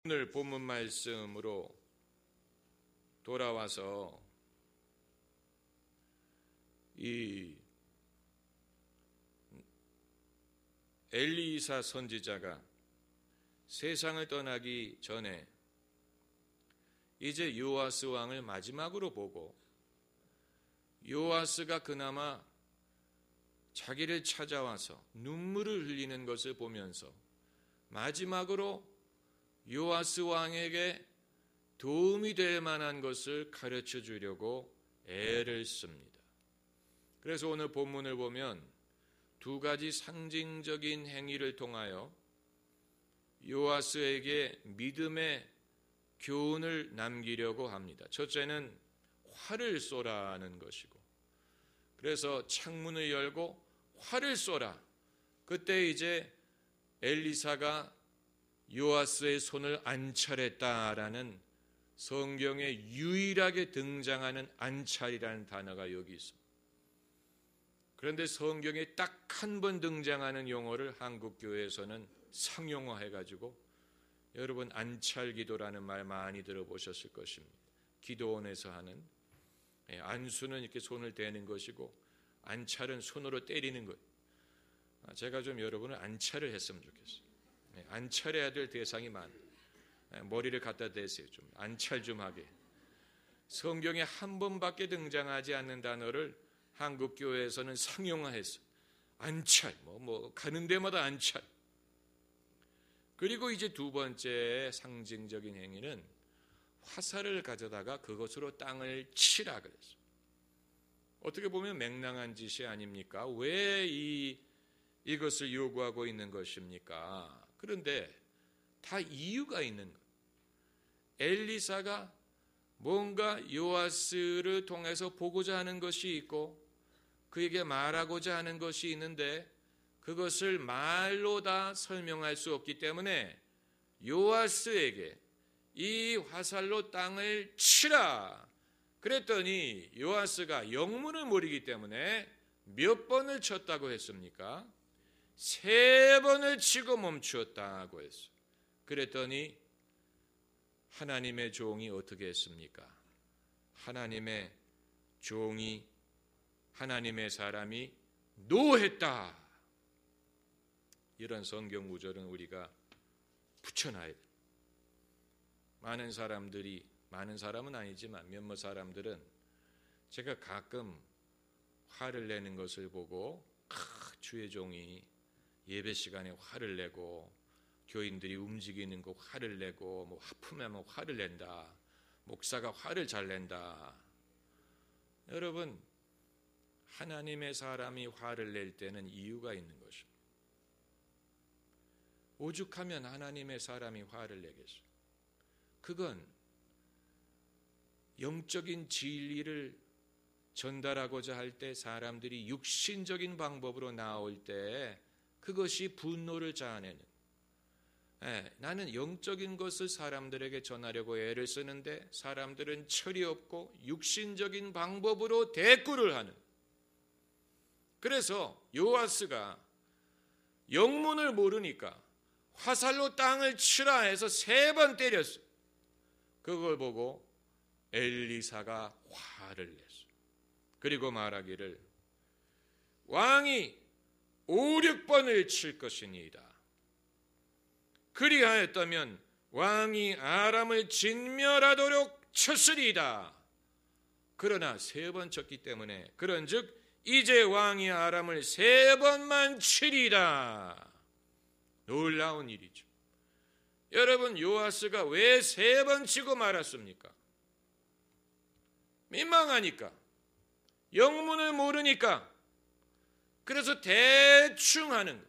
오늘 본문 말씀으로 돌아와서 이 엘리사 선지자가 세상을 떠나기 전에 이제 요아스 왕을 마지막으로 보고, 요아스가 그나마 자기를 찾아와서 눈물을 흘리는 것을 보면서 마지막으로 요아스 왕에게 도움이 될 만한 것을 가르쳐 주려고 애를 씁니다. 그래서 오늘 본문을 보면 두 가지 상징적인 행위를 통하여 요아스에게 믿음의 교훈을 남기려고 합니다. 첫째는 활을 쏘라는 것이고, 그래서 창문을 열고 활을 쏘라. 그때 이제 엘리사가 요아스의 손을 안찰했다라는 성경에 유일하게 등장하는 안찰이라는 단어가 여기 있습니다. 그런데 성경에 딱 한 번 등장하는 용어를 한국교회에서는 상용화해가지고, 여러분 안찰기도라는 말 많이 들어보셨을 것입니다. 기도원에서 하는, 안수는 이렇게 손을 대는 것이고 안찰은 손으로 때리는 것. 제가 좀 여러분을 안찰을 했으면 좋겠어요. 안찰해야 될 대상이 많아요. 머리를 갖다 대세요. 좀 안찰 좀 하게. 성경에 한 번밖에 등장하지 않는 단어를 한국교회에서는 상용화했어요. 안찰, 가는 데마다 안찰. 그리고 이제 두 번째 상징적인 행위는 화살을 가져다가 그것으로 땅을 치라 그랬어요. 어떻게 보면 맹랑한 짓이 아닙니까? 왜 이것을 요구하고 있는 것입니까? 그런데 다 이유가 있는 거예요. 엘리사가 뭔가 요아스를 통해서 보고자 하는 것이 있고 그에게 말하고자 하는 것이 있는데 그것을 말로 다 설명할 수 없기 때문에 요아스에게 이 화살로 땅을 치라 그랬더니 요아스가 영문을 모르기 때문에 몇 번을 쳤다고 했습니까? 3번을 치고 멈추었다고 했어요. 그랬더니 하나님의 종이 어떻게 했습니까? 하나님의 종이, 하나님의 사람이 노했다. 이런 성경 구절은 우리가 붙여놔야 돼요. 많은 사람들이, 많은 사람은 아니지만 몇몇 사람들은 제가 가끔 화를 내는 것을 보고 주의 종이 예배 시간에 화를 내고 교인들이 움직이는 거 화를 내고 하품하면 화를 낸다. 목사가 화를 잘 낸다. 여러분, 하나님의 사람이 화를 낼 때는 이유가 있는 것입니다. 오죽하면 하나님의 사람이 화를 내겠어요. 그건 영적인 진리를 전달하고자 할 때 사람들이 육신적인 방법으로 나올 때 그것이 분노를 자아내는, 나는 영적인 것을 사람들에게 전하려고 애를 쓰는데 사람들은 철이 없고 육신적인 방법으로 대꾸를 하는. 그래서 요아스가 영문을 모르니까 화살로 땅을 치라 해서 3번 때렸어요. 그걸 보고 엘리사가 화를 냈어요. 그리고 말하기를 왕이 5, 6번을 칠 것이니이다. 그리하였다면 왕이 아람을 진멸하도록 쳤으리이다. 그러나 3번 쳤기 때문에 그런즉 이제 왕이 아람을 3번만 치리이다. 놀라운 일이죠. 여러분, 요아스가 왜 3번 치고 말았습니까? 민망하니까, 영문을 모르니까, 그래서 대충 하는 것.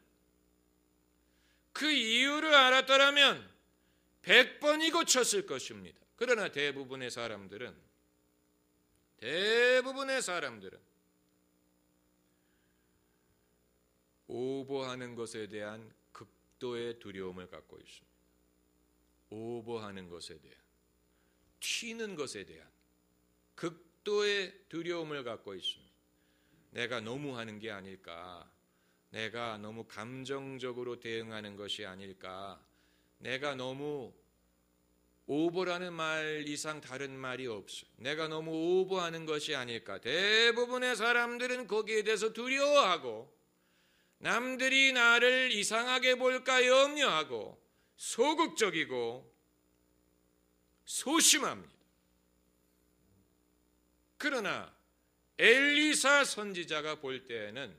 그 이유를 알았더라면 100번이고 쳤을 것입니다. 그러나 대부분의 사람들은 오버하는 것에 대한 극도의 두려움을 갖고 있습니다. 오버하는 것에 대한, 튀는 것에 대한 극도의 두려움을 갖고 있습니다. 내가 너무 하는 게 아닐까, 내가 너무 감정적으로 대응하는 것이 아닐까, 내가 너무 오버라는 말 이상 다른 말이 없어요. 내가 너무 오버하는 것이 아닐까. 대부분의 사람들은 거기에 대해서 두려워하고 남들이 나를 이상하게 볼까 염려하고 소극적이고 소심합니다. 그러나 엘리사 선지자가 볼 때에는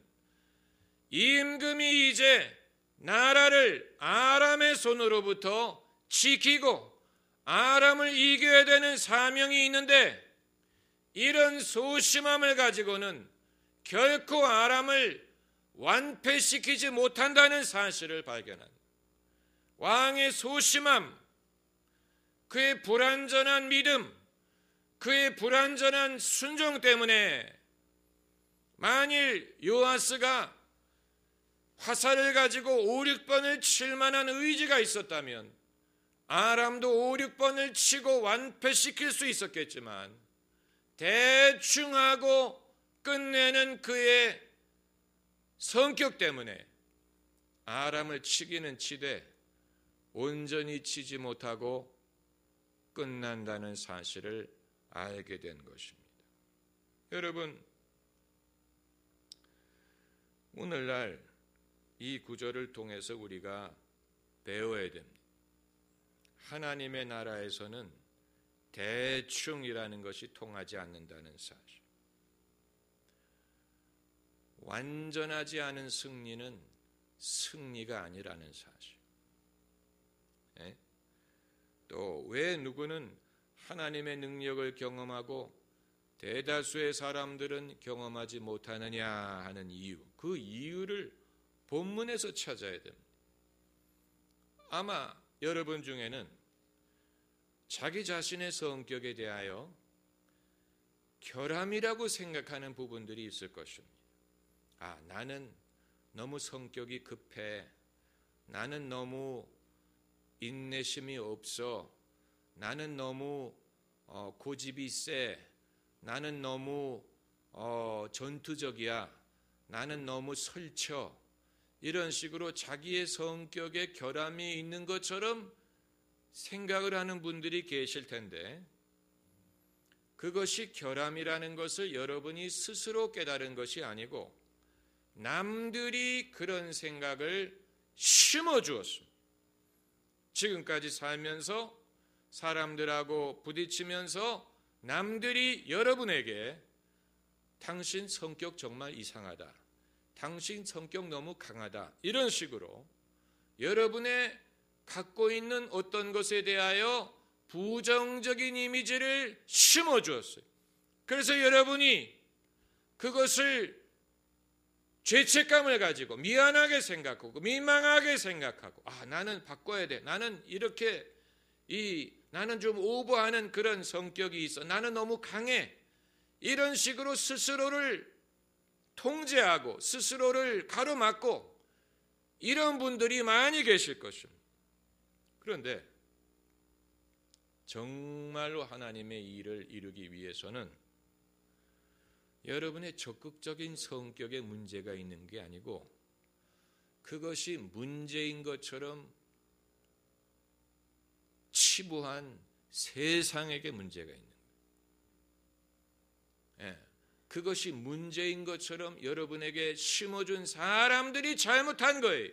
임금이 이제 나라를 아람의 손으로부터 지키고 아람을 이겨야 되는 사명이 있는데 이런 소심함을 가지고는 결코 아람을 완패시키지 못한다는 사실을 발견합니다. 왕의 소심함, 그의 불완전한 믿음, 그의 불완전한 순종 때문에 만일 요아스가 화살을 가지고 5, 6번을 칠 만한 의지가 있었다면 아람도 5, 6번을 치고 완패시킬 수 있었겠지만 대충 하고 끝내는 그의 성격 때문에 아람을 치기는 치되 온전히 치지 못하고 끝난다는 사실을 알게 된 것입니다. 여러분, 오늘날 이 구절을 통해서 우리가 배워야 됩니다. 하나님의 나라에서는 대충이라는 것이 통하지 않는다는 사실. 완전하지 않은 승리는 승리가 아니라는 사실. 또 왜 누구는 하나님의 능력을 경험하고 대다수의 사람들은 경험하지 못하느냐 하는 이유, 그 이유를 본문에서 찾아야 됩니다. 아마 여러분 중에는 자기 자신의 성격에 대하여 결함이라고 생각하는 부분들이 있을 것입니다. 나는 너무 성격이 급해. 나는 너무 인내심이 없어. 나는 너무 고집이 세. 나는 너무 전투적이야. 나는 너무 설쳐. 이런 식으로 자기의 성격에 결함이 있는 것처럼 생각을 하는 분들이 계실 텐데 그것이 결함이라는 것을 여러분이 스스로 깨달은 것이 아니고 남들이 그런 생각을 심어주었습니다. 지금까지 살면서 사람들하고 부딪히면서 남들이 여러분에게 당신 성격 정말 이상하다. 당신 성격 너무 강하다. 이런 식으로 여러분의 갖고 있는 어떤 것에 대하여 부정적인 이미지를 심어주었어요. 그래서 여러분이 그것을 죄책감을 가지고 미안하게 생각하고 민망하게 생각하고 나는 바꿔야 돼. 나는 이렇게 나는 좀 오버하는 그런 성격이 있어. 나는 너무 강해. 이런 식으로 스스로를 통제하고 스스로를 가로막고 이런 분들이 많이 계실 것입니다. 그런데 정말로 하나님의 일을 이루기 위해서는 여러분의 적극적인 성격에 문제가 있는 게 아니고 그것이 문제인 것처럼 치부한 세상에게 문제가 있는 거예요. 그것이 문제인 것처럼 여러분에게 심어준 사람들이 잘못한 거예요.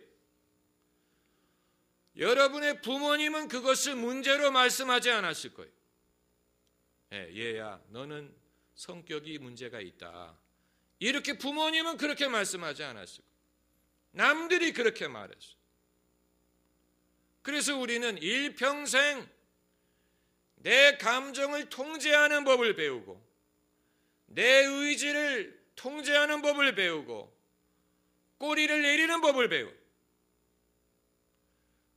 여러분의 부모님은 그것을 문제로 말씀하지 않았을 거예요. 얘야, 너는 성격이 문제가 있다. 이렇게 부모님은 그렇게 말씀하지 않았을 거예요. 남들이 그렇게 말했어요. 그래서 우리는 일평생 내 감정을 통제하는 법을 배우고 내 의지를 통제하는 법을 배우고 꼬리를 내리는 법을 배워요.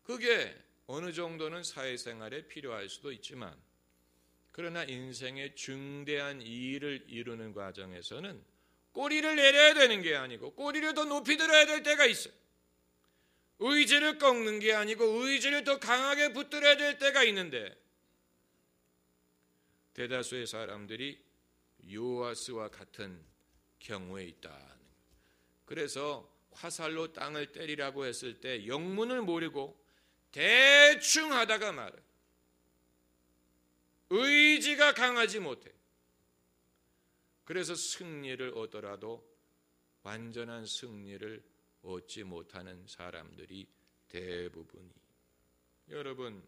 그게 어느 정도는 사회생활에 필요할 수도 있지만 그러나 인생의 중대한 일을 이루는 과정에서는 꼬리를 내려야 되는 게 아니고 꼬리를 더 높이 들어야 될 때가 있어요. 의지를 꺾는 게 아니고 의지를 더 강하게 붙들어야 될 때가 있는데 대다수의 사람들이 요아스와 같은 경우에 있다. 그래서 화살로 땅을 때리라고 했을 때 영문을 모르고 대충 하다가 말아요. 의지가 강하지 못해. 그래서 승리를 얻더라도 완전한 승리를 얻지 못하는 사람들이 대부분이. 여러분,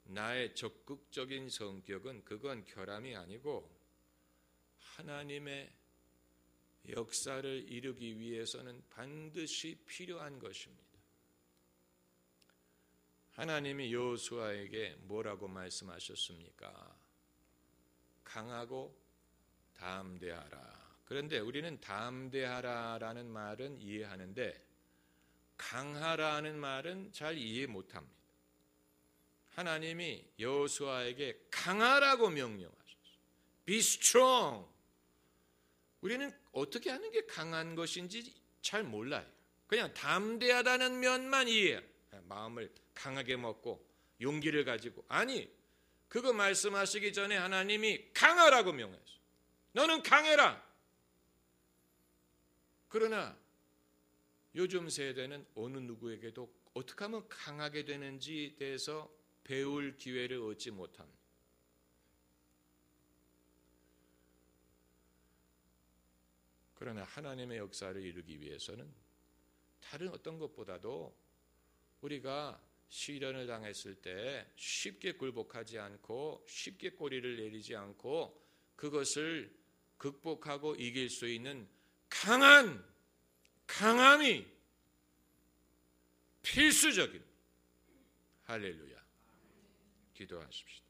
나의 적극적인 성격은 그건 결함이 아니고 하나님의 역사를 이루기 위해서는 반드시 필요한 것입니다. 하나님이 여호수아에게 뭐라고 말씀하셨습니까? 강하고 담대하라. 그런데 우리는 담대하라라는 말은 이해하는데 강하라는 말은 잘 이해 못합니다. 하나님이 여호수아에게 강하라고 명령하셨어요. Be strong. 우리는 어떻게 하는 게 강한 것인지 잘 몰라요. 그냥 담대하다는 면만 이해해요. 마음을 강하게 먹고 용기를 가지고. 아니, 그거 말씀하시기 전에 하나님이 강하라고 명했어요. 너는 강해라. 그러나 요즘 세대는 어느 누구에게도 어떻게 하면 강하게 되는지에 대해서 배울 기회를 얻지 못합니다. 그러나 하나님의 역사를 이루기 위해서는 다른 어떤 것보다도 우리가 시련을 당했을 때 쉽게 굴복하지 않고 쉽게 꼬리를 내리지 않고 그것을 극복하고 이길 수 있는 강함이 필수적입니다. 할렐루야. 기도하십시다.